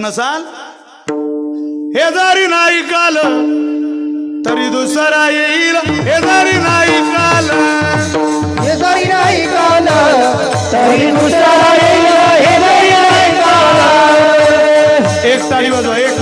नसाल हे जरी नाही काल तरी दुसरा येईल हे जरी नाही काल हे जरी नाही काल तरी दुसरा येईल हे जरी नाही काल एक ताळी वाजवा एक